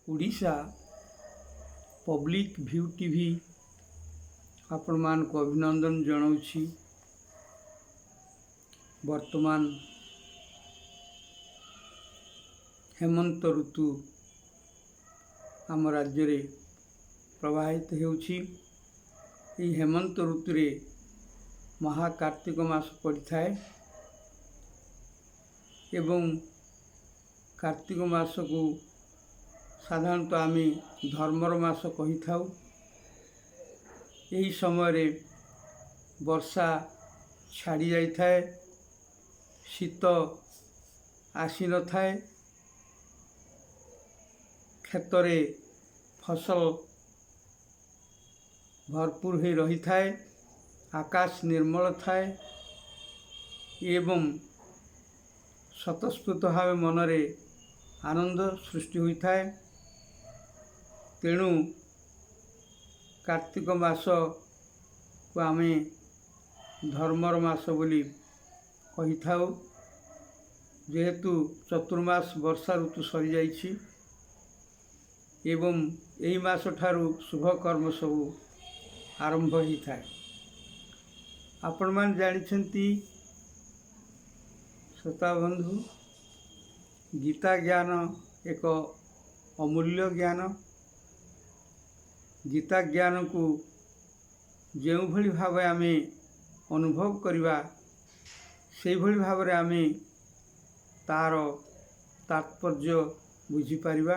Odisha public view TV आपण मान को अभिनंदन जनाऊँगी। वर्तमान हेमंत ऋतु आम राज्य रे प्रवाहित होउछि। हेमंत ऋतु रे महाकार्तिक मास पड़ी थाए एवं कार्तिक मास को साधारणतः आमे धर्मर मास कही थाउ। यही समय रे वर्षा छाड़ी जाई थाए, शीत आसी न थाए, खेतरे फसल भरपूर हो रही थाए, आकाश निर्मल थाए एवं स्वतःस्फूर्त भाव मनरे आनंद सृष्टि होई थाए। तेणु कार्तिक मास को आमे धर्मर मास बोली कही थाउ। जेहेतु चतुर्मास वर्षा ऋतु सरी जाइछि एवं एही मास ठारू शुभ कर्म सबू आरंभ ही थाए। आपण मान जानिछंती श्रोता बंधु, गीता ज्ञान एक अमूल्य ज्ञान। गीता ज्ञान को जो भली भाव आमे अनुभव करिवा से भली भाव रे आमे तार तात्पर्य बुझी पारिबा।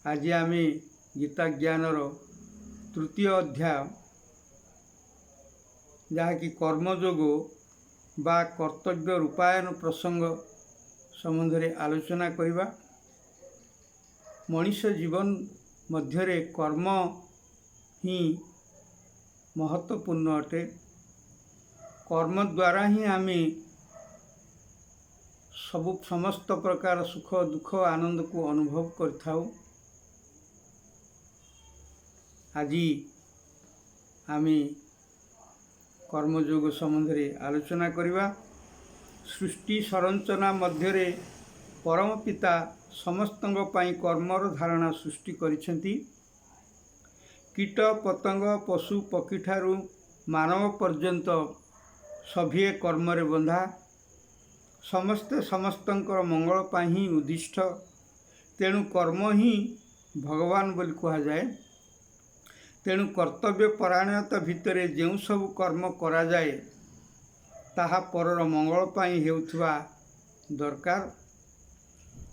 आज आमे गीता ज्ञानर तृतीय अध्याय जहाँकि कर्मयोग बा कर्तव्य रूपायन प्रसंग संबंध रे आलोचना करिबा। मनुष्य जीवन मध्यरे कर्म ही महत्वपूर्ण अटे। कर्म द्वारा ही आमे समस्त प्रकार सुख दुख आनंद को अनुभव करथाउ। आज आमे कर्मयोग संबंध रे आलोचना करिबा। सृष्टि संरचना मध्यरे परम पिता समस्तंग पाई कर्मर धारणा सृष्टि करिसेंती। कीट पतंग पशु पक्षी ठारू मानव पर्यंत सभीए कर्म रे बंधा। समस्ते समस्तंकर मंगल पाई ही उद्दिष्ट। तेणु कर्म ही भगवान बोली कहा जाए। तेणु कर्तव्य परायणता भितरे जो सब कर्म करा जाए ताहा परर मंगल पाई हेउथवा दरकार।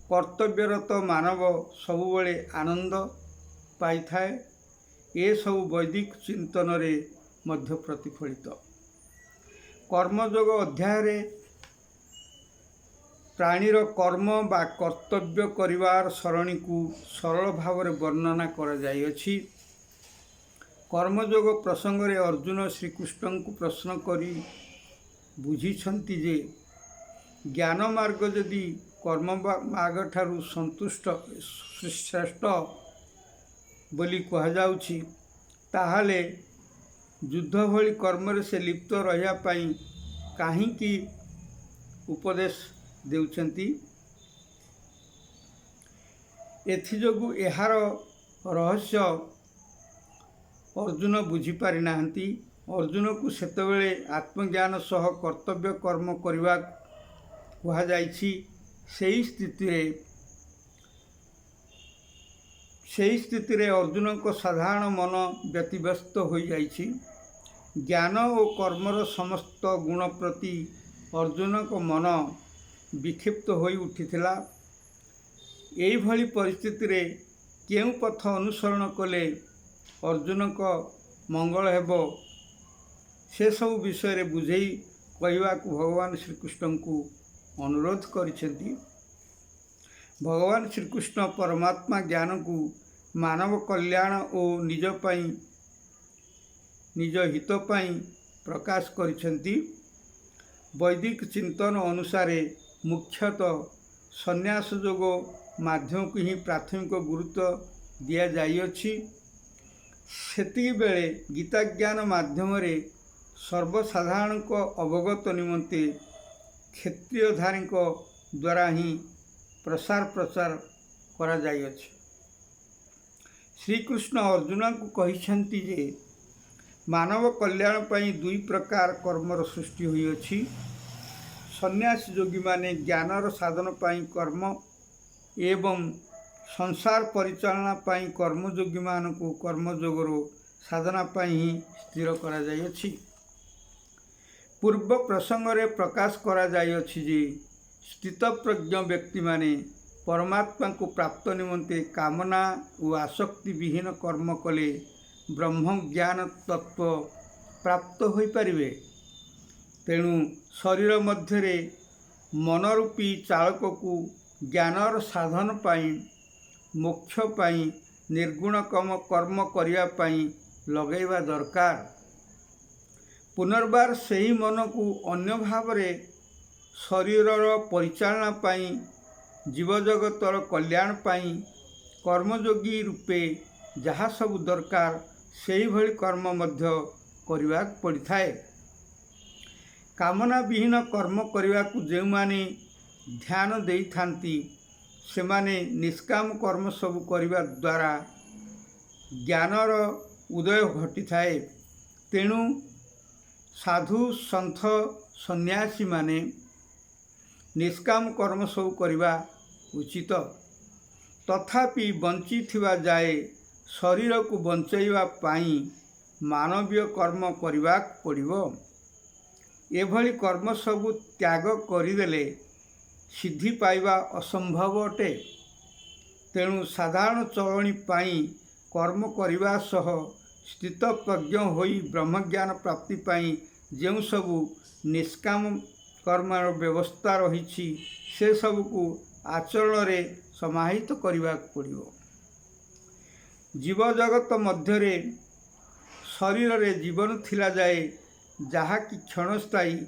कर्तव्यरत मानव सबुबले आनंद पाई थाए। ए सब वैदिक चिंतन रे मध्य प्रतिफलित। कर्मयोग अध्याय रे प्राणीर कर्म बा कर्तव्य करिवार सरणी को सरल भाव रे वर्णना करा जाई अछि। कर्मयोग प्रसंग रे अर्जुन श्रीकृष्ण को प्रश्न करी बुझीछंती जे ज्ञान मार्ग यदि कर्म मार्ग ठारू संतुष्ट श्रेष्ठ बोली कहा जाउछि ताहाले युद्ध भली कर्म रे से लिप्त रहिया पाई काहींकि उपदेश देउछंती। एथि जोगु एहार रहस्य अर्जुन बुझी पारि नाहंती। अर्जुन को सेतबेले आत्मज्ञान सह कर्तव्य कर्म करिवा कहा जाइछि। सेही स्थिति रे अर्जुन को साधारण मन व्यतिव्यस्त हो जाइछि। ज्ञान और कर्मर समस्त गुण प्रति अर्जुन को मन विक्षिप्त होई उठिथिला। एही भली परिस्थिति रे केउ पथ अनुसरण कले अर्जुन को मंगल हेबो से सब विषय रे बुझेई कहवा को भगवान श्रीकृष्ण को अनुरोध करिसेंती। भगवान श्रीकृष्ण परमात्मा ज्ञान को मानव कल्याण और निज हित पाई प्रकाश करिसेंती। वैदिक चिंतन अनुसार मुख्यतः संन्यास योग माध्यम को ही प्राथमिक गुरुत्व दिया जाइछि। सेतिकी बेले गीता ज्ञान माध्यम रे सर्वसाधारण को अवगत निमंते क्षत्रियधारी द्वारा ही प्रसार प्रचार करा जाइछि। श्रीकृष्ण अर्जुन को कहिछंती जे मानव कल्याण पई दुई प्रकार कर्मर सृष्टि होई अछि। सन्यासी योगी माने ज्ञानर साधन पई कर्म एवं संसार परिचालना पई कर्मयोगी मान को कर्मयोगर साधना पई ही स्थिर करा जाय अछि। पूर्व प्रसंग रे प्रकाश करा जाय अछि जे स्थितप्रज्ञ व्यक्ति माने परमात्मा को प्राप्त निमंते कामना और आसक्ति विहीन कर्म कले ब्रह्म ज्ञान तत्व प्राप्त हो पारिबे। तेणु शरीर मध्यरे मनरूपी चालक को ज्ञानर साधन पाई मोक्ष पाई निर्गुण कर्म करिया पाई लगेवा दरकार। पुनर्बार सही मन को अन्य भाव रे शरीरर परिचालना पाई जीवजगतर कल्याण पाई कर्मयोगी रूपे जहाँ सब दरकार सेही भली कर्म मध्य करिवा पड़िथाए। कामना विहीन कर्म करिवा को जे माने ध्यान देई थांती से माने निष्काम कर्म सब करिवा द्वारा ज्ञानर उदय घटी थाए। तेणु साधु संत सन्यासी माने निष्काम कर्म सब करिवा उचित। तथापि बंची थिवा जाए शरीर को बंचाइवा पाई मानवीय कर्म करिवा पड़िबो। एभली कर्म सब त्याग करिदेले सिद्धि पाइबा असंभव अटे। तेणु साधारण चलणी पाई कर्म करिवा सह स्थित प्रज्ञ होई ब्रह्मज्ञान प्राप्ति पाई जेउ सबु निष्काम कर्मर व्यवस्था रही से सबको आचरण रे समाहित करने पड़िबो। जीव जगत मध्यरे शरीर रे जीवन थिला जाए जहा कि क्षणस्थायी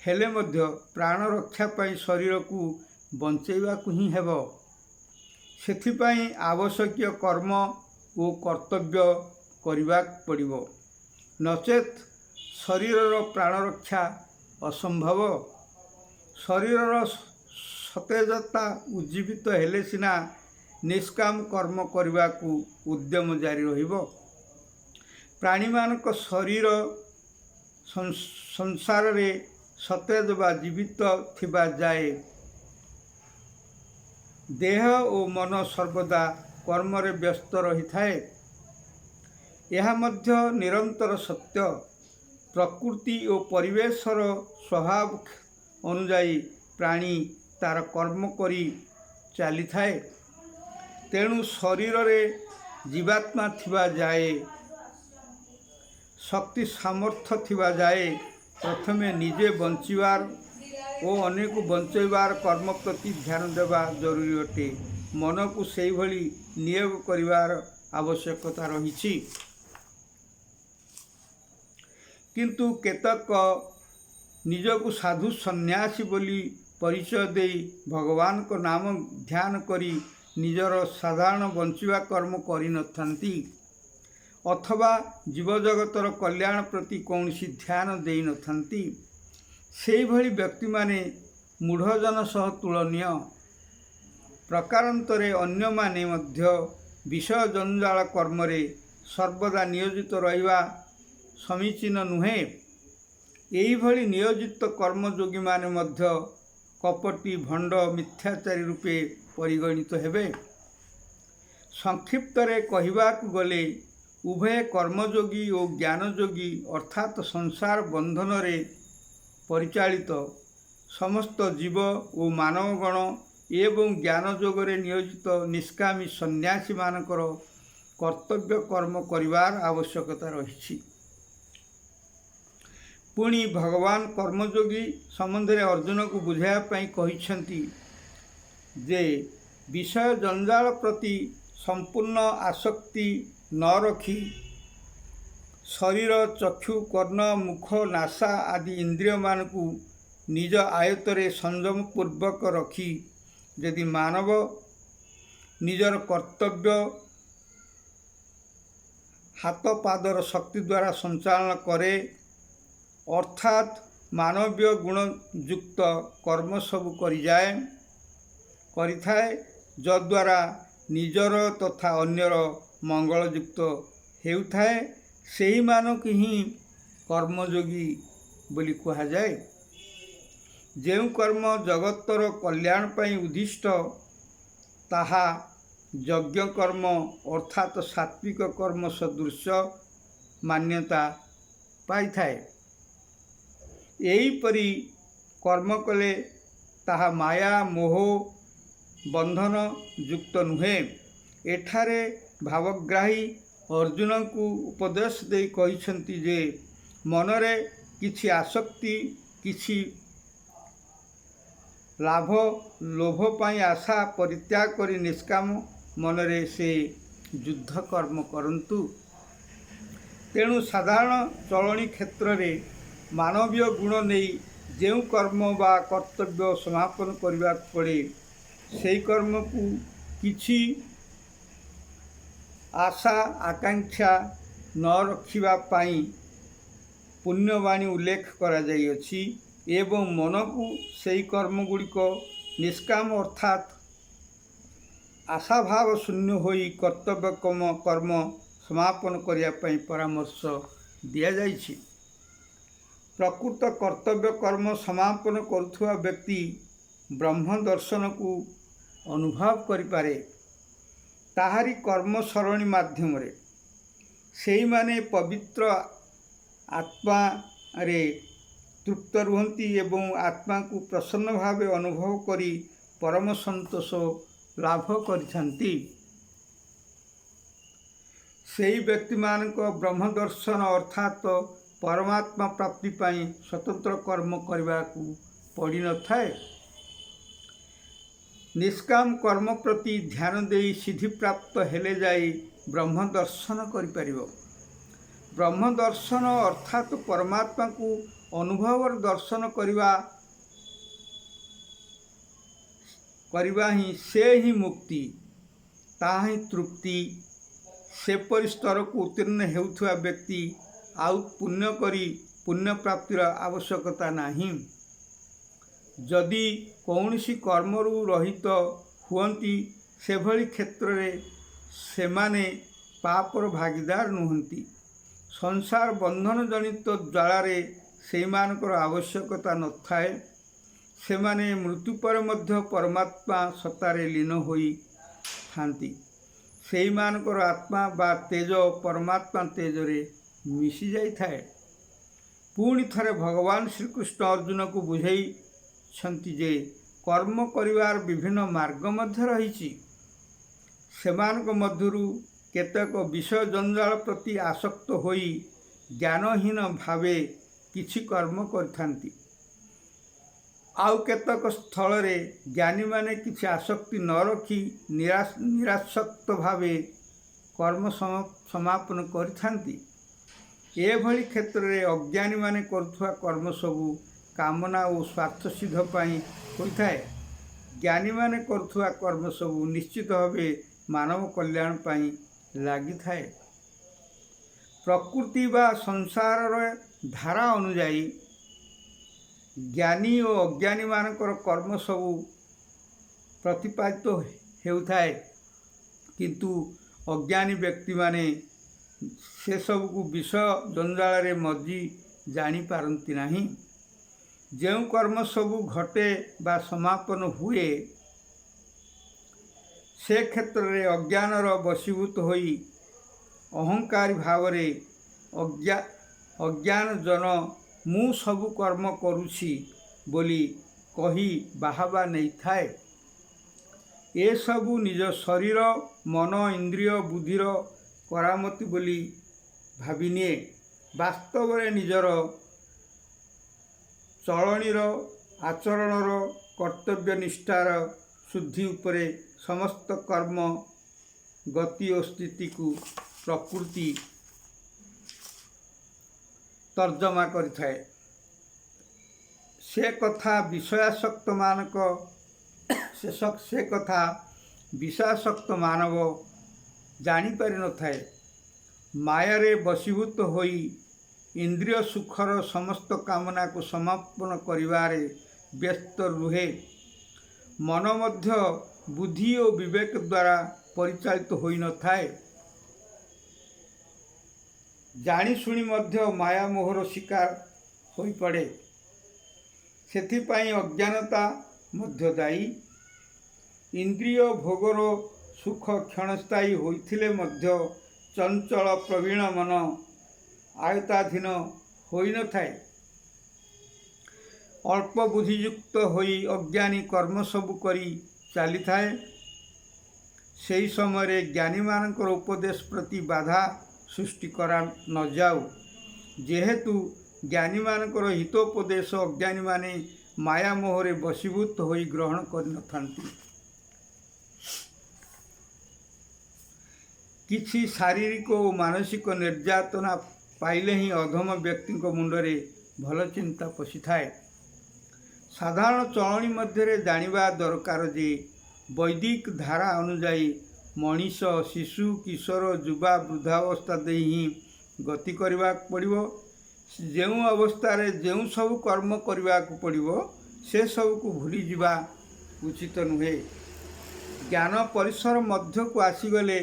हेले मध्य प्राण रक्षा पाई शरीर को बंचेवा को ही हेबो। सेथिपाई आवश्यक कर्म और कर्तव्य करने पड़िबो। नचेत शरीरर प्राण रक्षा असंभव। शरीरर सतेजता उज्जीवित हेले सिना निष्काम कर्म करने को उद्यम जारी रहिबो। प्राणी मानक शरीर संसार रे सतेज बा जीवित थिबा जाए देह और मन सर्वदा कर्म रे व्यस्त रही थाए। यह मध्य निरंतर सत्य। प्रकृति और परिवेशर स्वभाव अनुजाई प्राणी तार कर्म करी चली थाए। तेणु शरीर रे जीवात्मा थिबा जाए शक्ति सामर्थ्य थिबा जाए प्रथमे निजे बंचिबार और अनेक बंचैबार कर्म प्रति ध्यान देवा जरूरी अटे। मन को सेही भली नियोग करिवार आवश्यकता रही। किंतु केतक निजको साधु सन्यासी बोली परिचय दे भगवान को नाम ध्यान करी निजर साधारण बंचिवा कर्म करि नथांती अथवा जीवजगतर कल्याण प्रति कौनसी ध्यान दे नथांती। सेही भली व्यक्ति माने मूढ़जन सह तुलनीय। प्रकारांतरे अन्य माने मध्य विषय जंजाल कर्म रे सर्वदा नियोजित रहिबा समीचीन नुहे। एही भली नियोजित कर्मयोगी माने मध्य कपटी भंड मिथ्याचारी रूपे परिगणित हेबे। संक्षिप्त रे कहिबाक गले उभय कर्मयोगी और ज्ञानयोगी अर्थात संसार बंधन रे परिचालित समस्त जीव और मानवगण एवं ज्ञान जोगरे नियोजित निष्कामी सन्यासी मानकर कर्तव्य कर्म करिवार आवश्यकता रही। पुणी भगवान कर्मयोगी संबंध में अर्जुन को बुझाइवाई कहिछंती जे विषय जंजाल प्रति संपूर्ण आसक्ति न रखी शरीर चक्षु कर्ण मुख नासा आदि इंद्रिय मान को निज आयतरे संयम पूर्वक रखी यदि मानव निजर कर्तव्य हाथ पादर शक्ति द्वारा संचालन करे अर्थात मानवीय गुण युक्त कर्म सब करिथाए जद्वारा निजर तथा अन्यर ମଙ୍ଗଳଯୁକ୍ତ ହେଉଥାଏ, ସେହିମାନଙ୍କୁ ହିଁ କର୍ମଯୋଗୀ ବୋଲି କୁହାଯାଏ। ଯେଉଁ କର୍ମ ଜଗତର କଲ୍ୟାଣ ପାଇଁ ଉଦ୍ଦିଷ୍ଟ ତାହା ଯଜ୍ଞ କର୍ମ ଅର୍ଥାତ୍ ସାତ୍ବିକ କର୍ମ ସଦୃଶ ମାନ୍ୟତା ପାଇଥାଏ। ଏହିପରି କର୍ମ କଲେ ତାହା ମାୟା ମୋହ ବନ୍ଧନ ଯୁକ୍ତ ନୁହେଁ। ଏଠାରେ ଭାବଗ୍ରାହୀ ଅର୍ଜୁନଙ୍କୁ ଉପଦେଶ ଦେଇ କହିଛନ୍ତି ଯେ ମନରେ କିଛି ଆସକ୍ତି, କିଛି ଲାଭ ଲୋଭ ପାଇଁ ଆଶା ପରିତ୍ୟାଗ କରି ନିଷ୍କାମ ମନରେ ସେ ଯୁଦ୍ଧ କର୍ମ କରନ୍ତୁ। ତେଣୁ ସାଧାରଣ ଚଳଣି କ୍ଷେତ୍ରରେ ମାନବୀୟ ଗୁଣ ନେଇ ଯେଉଁ କର୍ମ ବା କର୍ତ୍ତବ୍ୟ ସମାପନ କରିବାକୁ ପଡ଼େ, ସେହି କର୍ମକୁ କିଛି ଆଶା ଆକାଂକ୍ଷା ନ ରଖିବା ପାଇଁ ପୁଣ୍ୟବାଣୀ ଉଲ୍ଲେଖ କରାଯାଇଅଛି ଏବଂ ମନକୁ ସେହି କର୍ମଗୁଡ଼ିକ ନିଷ୍କାମ ଅର୍ଥାତ୍ ଆଶାଭାବ ଶୂନ୍ୟ ହୋଇ କର୍ତ୍ତବ୍ୟ କର୍ମ ସମାପନ କରିବା ପାଇଁ ପରାମର୍ଶ ଦିଆଯାଇଛି। ପ୍ରକୃତ କର୍ତ୍ତବ୍ୟ କର୍ମ ସମାପନ କରୁଥିବା ବ୍ୟକ୍ତି ବ୍ରହ୍ମ ଦର୍ଶନକୁ ଅନୁଭବ କରିପାରେ। ତାହାରି କର୍ମ ସରଣୀ ମାଧ୍ୟମରେ ସେହିମାନେ ପବିତ୍ର ଆତ୍ମାରେ ତୃପ୍ତ ରୁହନ୍ତି ଏବଂ ଆତ୍ମାକୁ ପ୍ରସନ୍ନ ଭାବେ ଅନୁଭବ କରି ପରମ ସନ୍ତୋଷ ଲାଭ କରିଥାନ୍ତି। ସେହି ବ୍ୟକ୍ତିମାନଙ୍କ ବ୍ରହ୍ମ ଦର୍ଶନ ଅର୍ଥାତ୍ ପରମାତ୍ମା ପ୍ରାପ୍ତି ପାଇଁ ସ୍ୱତନ୍ତ୍ର କର୍ମ କରିବାକୁ ପଡ଼ିନଥାଏ। ନିଷ୍କାମ କର୍ମ ପ୍ରତି ଧ୍ୟାନ ଦେଇ ସିଦ୍ଧିପ୍ରାପ୍ତ ହେଲେ ଯାଇ ବ୍ରହ୍ମ ଦର୍ଶନ କରିପାରିବ। ବ୍ରହ୍ମ ଦର୍ଶନ ଅର୍ଥାତ୍ ପରମାତ୍ମାକୁ ଅନୁଭବର ଦର୍ଶନ କରିବା ସେ ହିଁ ମୁକ୍ତି, ତାହା ହିଁ ତୃପ୍ତି। ସେପରି ସ୍ତରକୁ ଉତ୍ତୀର୍ଣ୍ଣ ହେଉଥିବା ବ୍ୟକ୍ତି ଆଉ ପୁଣ୍ୟ କରି ପୁଣ୍ୟ ପ୍ରାପ୍ତିର ଆବଶ୍ୟକତା ନାହିଁ। ଯଦି କୌଣସି କର୍ମରୁ ରହିତ ହୁଅନ୍ତି, ସେଭଳି କ୍ଷେତ୍ରରେ ସେମାନେ ପାପର ଭାଗୀଦାର ନୁହନ୍ତି। ସଂସାର ବନ୍ଧନ ଜନିତ ଜ୍ୱାଳାରେ ସେହିମାନଙ୍କର ଆବଶ୍ୟକତା ନଥାଏ। ସେମାନେ ମୃତ୍ୟୁ ପରେ ମଧ୍ୟ ପରମାତ୍ମା ସତ୍ତାରେ ଲୀନ ହୋଇଥାନ୍ତି। ସେହିମାନଙ୍କର ଆତ୍ମା ବା ତେଜ ପରମାତ୍ମା ତେଜରେ ମିଶିଯାଇଥାଏ। ପୁଣି ଥରେ ଭଗବାନ ଶ୍ରୀକୃଷ୍ଣ ଅର୍ଜୁନକୁ ବୁଝାଇଛନ୍ତି ଯେ କର୍ମ କରିବାର ବିଭିନ୍ନ ମାର୍ଗ ମଧ୍ୟ ରହିଛି। ସେମାନଙ୍କ ମଧ୍ୟରୁ କେତେକ ବିଷୟ ଜଞ୍ଜାଳ ପ୍ରତି ଆସକ୍ତ ହୋଇ ଜ୍ଞାନହୀନ ଭାବେ କିଛି କର୍ମ କରିଥାନ୍ତି। ଆଉ କେତେକ ସ୍ଥଳରେ ଜ୍ଞାନୀମାନେ କିଛି ଆସକ୍ତି ନ ରଖି ନିରାସକ୍ତ ଭାବେ କର୍ମ ସମାପନ କରିଥାନ୍ତି। ଏଭଳି କ୍ଷେତ୍ରରେ ଅଜ୍ଞାନୀମାନେ କରୁଥିବା କର୍ମ ସବୁ କାମନା ଓ ସ୍ୱାର୍ଥସିଦ୍ଧ ପାଇଁ ହୋଇଥାଏ। ଜ୍ଞାନୀମାନେ କରୁଥିବା କର୍ମ ସବୁ ନିଶ୍ଚିତ ଭାବେ ମାନବ କଲ୍ୟାଣ ପାଇଁ ଲାଗିଥାଏ। ପ୍ରକୃତି ବା ସଂସାରର ଧାରା ଅନୁଯାୟୀ ଜ୍ଞାନୀ ଓ ଅଜ୍ଞାନୀମାନଙ୍କର କର୍ମ ସବୁ ପ୍ରତିପାଦିତ ହେଉଥାଏ, କିନ୍ତୁ ଅଜ୍ଞାନୀ ବ୍ୟକ୍ତିମାନେ ସେସବୁକୁ ବିଷୟ ଜଞ୍ଜାଳରେ ମଜ୍ଜି ଜାଣିପାରନ୍ତି ନାହିଁ। ଯେଉଁ କର୍ମ ସବୁ ଘଟେ ବା ସମାପନ ହୁଏ, ସେ କ୍ଷେତ୍ରରେ ଅଜ୍ଞାନର ବଶୀଭୂତ ହୋଇ ଅହଙ୍କାରୀ ଭାବରେ ଅଜ୍ଞାନ ଜନ ମୁଁ ସବୁ କର୍ମ କରୁଛି ବୋଲି କହି ବାହାବା ନେଇଥାଏ। ଏସବୁ ନିଜ ଶରୀର ମନ ଇନ୍ଦ୍ରିୟ ବୁଦ୍ଧିର କରାମତି ବୋଲି ଭାବିନିଏ। ବାସ୍ତବରେ ନିଜର ଚଳଣୀର ଆଚରଣର କର୍ତ୍ତବ୍ୟନିଷ୍ଠାର ଶୁଦ୍ଧି ଉପରେ ସମସ୍ତ କର୍ମ ଗତି ଓ ସ୍ଥିତିକୁ ପ୍ରକୃତି ତର୍ଜମା କରିଥାଏ। ସେ କଥା ବିଷୟାସକ୍ତ ମାନବ ଜାଣିପାରିନଥାଏ। ମାୟାରେ ବଶୀଭୂତ ହୋଇ ଇନ୍ଦ୍ରିୟ ସୁଖର ସମସ୍ତ କାମନାକୁ ସମାପନ କରିବାରେ ବ୍ୟସ୍ତ ରୁହେ। ମନ ମଧ୍ୟ ବୁଦ୍ଧି ଓ ବିବେକ ଦ୍ୱାରା ପରିଚାଳିତ ହୋଇନଥାଏ। ଜାଣିଶୁଣି ମଧ୍ୟ ମାୟା ମୋହର ଶିକାର ହୋଇପଡ଼େ। ସେଥିପାଇଁ ଅଜ୍ଞାନତା ମଧ୍ୟ ଦାୟୀ। ଇନ୍ଦ୍ରିୟ ଭୋଗର ସୁଖ କ୍ଷଣସ୍ଥାୟୀ ହୋଇଥିଲେ ମଧ୍ୟ ଚଞ୍ଚଳ ପ୍ରବୀଣ ମନ ଆୟତ୍ତାଧୀନ ହୋଇନଥାଏ। ଅଳ୍ପ ବୁଦ୍ଧିଯୁକ୍ତ ହୋଇ ଅଜ୍ଞାନୀ କର୍ମ ସବୁ କରି ଚାଲିଥାଏ। ସେହି ସମୟରେ ଜ୍ଞାନୀମାନଙ୍କର ଉପଦେଶ ପ୍ରତି ବାଧା ସୃଷ୍ଟି କରା ନଯାଉ। ଯେହେତୁ ଜ୍ଞାନୀମାନଙ୍କର ହିତୋପଦେଶ ଅଜ୍ଞାନୀମାନେ ମାୟା ମୋହରେ ବଶୀଭୂତ ହୋଇ ଗ୍ରହଣ କରିନଥାନ୍ତି। କିଛି ଶାରୀରିକ ଓ ମାନସିକ ନିର୍ଯାତନା ପାଇଲେ ହିଁ ଅଧମ ବ୍ୟକ୍ତିଙ୍କ ମୁଣ୍ଡରେ ଭଲ ଚିନ୍ତା ପଶିଥାଏ। ସାଧାରଣ ଚଳଣି ମଧ୍ୟରେ ଜାଣିବା ଦରକାର ଯେ ବୈଦିକ ଧାରା ଅନୁଯାୟୀ ମଣିଷ ଶିଶୁ, କିଶୋର, ଯୁବା, ବୃଦ୍ଧାବସ୍ଥା ଦେଇ ହିଁ ଗତି କରିବାକୁ ପଡ଼ିବ। ଯେଉଁ ଅବସ୍ଥାରେ ଯେଉଁ ସବୁ କର୍ମ କରିବାକୁ ପଡ଼ିବ ସେସବୁକୁ ଭୁଲିଯିବା ଉଚିତ ନୁହେଁ। ଜ୍ଞାନ ପରିସର ମଧ୍ୟକୁ ଆସିଗଲେ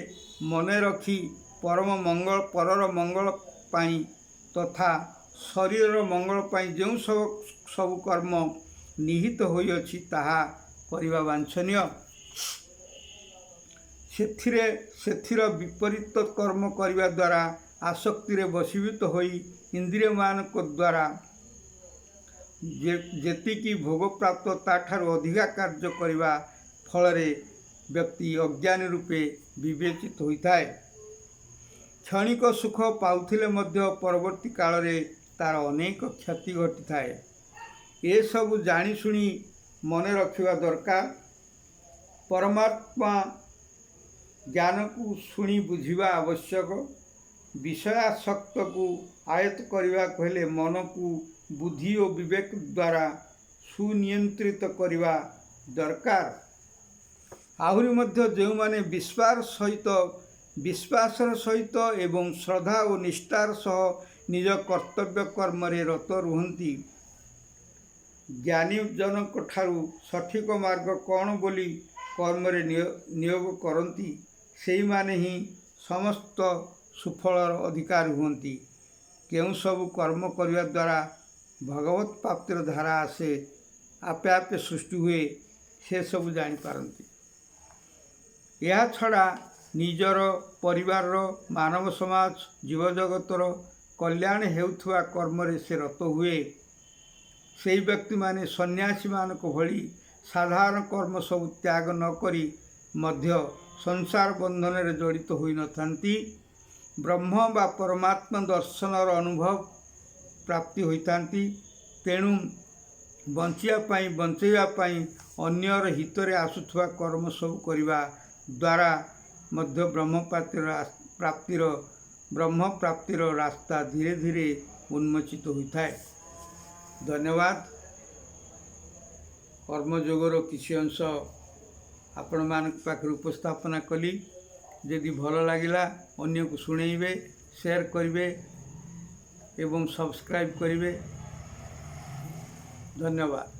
ମନେ ରଖି ପରର ମଙ୍ଗଳ ପାଇଁ ତଥା ଶରୀରର ମଙ୍ଗଳ ପାଇଁ ଯେଉଁ ସବୁ କର୍ମ ନିହିତ ହୋଇଅଛି ତାହା କରିବା ବାଞ୍ଛନୀୟ। ସେଥିର ବିପରୀତ କର୍ମ କରିବା ଦ୍ୱାରା ଆସକ୍ତିରେ ବଶୀଭୂତ ହୋଇ ଇନ୍ଦ୍ରିୟମାନଙ୍କ ଦ୍ୱାରା ଯେତିକି ଭୋଗ ପ୍ରାପ୍ତ ତାଠାରୁ ଅଧିକା କାର୍ଯ୍ୟ କରିବା ଫଳରେ ବ୍ୟକ୍ତି ଅଜ୍ଞାନୀ ରୂପେ ବିବେଚିତ ହୋଇଥାଏ। କ୍ଷଣିକ ସୁଖ ପାଉଥିଲେ ମଧ୍ୟ ପରବର୍ତ୍ତୀ କାଳରେ ତାର ଅନେକ କ୍ଷତି ଘଟିଥାଏ। ଏସବୁ ଜାଣିଶୁଣି ମନେ ରଖିବା ଦରକାର। ପରମାତ୍ମା ଜ୍ଞାନକୁ ଶୁଣି ବୁଝିବା ଆବଶ୍ୟକ। ବିଷୟାସକ୍ତକୁ ଆୟତ୍ତ କରିବାକୁ ହେଲେ ମନକୁ ବୁଦ୍ଧି ଓ ବିବେକ ଦ୍ୱାରା ସୁନିୟନ୍ତ୍ରିତ କରିବା ଦରକାର। ଆହୁରି ମଧ୍ୟ ଯେଉଁମାନେ ବିଶ୍ୱାସର ସହିତ ଏବଂ ଶ୍ରଦ୍ଧା ଓ ନିଷ୍ଠାର ସହ ନିଜ କର୍ତ୍ତବ୍ୟ କର୍ମରେ ରତ ରୁହନ୍ତି, ଜ୍ଞାନୀଜନଙ୍କଠାରୁ ସଠିକ ମାର୍ଗ କ'ଣ ବୋଲି କର୍ମରେ ନିୟୋଗ କରନ୍ତି, ସେହିମାନେ ହିଁ ସମସ୍ତ ସୁଫଳର ଅଧିକାରୀ ହୁଅନ୍ତି। କେଉଁ ସବୁ କର୍ମ କରିବା ଦ୍ୱାରା ଭଗବତ୍ ପ୍ରାପ୍ତିର ଧାରା ଆପେ ଆପେ ସୃଷ୍ଟି ହୁଏ ସେସବୁ ଜାଣିପାରନ୍ତି। ଏହା ଛଡ଼ା ନିଜର, ପରିବାରର, ମାନବ ସମାଜ, ଜୀବଜଗତର କଲ୍ୟାଣ ହେଉଥିବା କର୍ମରେ ସେ ରତ ହୁଏ। ସେହି ବ୍ୟକ୍ତିମାନେ ସନ୍ନ୍ୟାସୀମାନଙ୍କ ଭଳି ସାଧାରଣ କର୍ମ ସବୁ ତ୍ୟାଗ ନ କରି ମଧ୍ୟ ସଂସାର ବନ୍ଧନରେ ଜଡ଼ିତ ହୋଇନଥାନ୍ତି। ବ୍ରହ୍ମ ବା ପରମାତ୍ମା ଦର୍ଶନର ଅନୁଭବ ପ୍ରାପ୍ତି ହୋଇଥାନ୍ତି। ତେଣୁ ବଞ୍ଚେଇବା ପାଇଁ ଅନ୍ୟର ହିତରେ ଆସୁଥିବା କର୍ମ ସବୁ କରିବା ଦ୍ୱାରା ମଧ୍ୟ ବ୍ରହ୍ମ ପ୍ରାପ୍ତିର ରାସ୍ତା ଧୀରେ ଧୀରେ ଉନ୍ମୋଚିତ ହୋଇଥାଏ। ଧନ୍ୟବାଦ। କର୍ମଯୋଗର କିଛି ଅଂଶ ଆପଣମାନଙ୍କ ପାଖରେ ଉପସ୍ଥାପନା କଲି। ଯଦି ଭଲ ଲାଗିଲା ଅନ୍ୟକୁ ଶୁଣେଇବେ, ସେୟାର କରିବେ ଏବଂ ସବସ୍କ୍ରାଇବ୍ କରିବେ। ଧନ୍ୟବାଦ।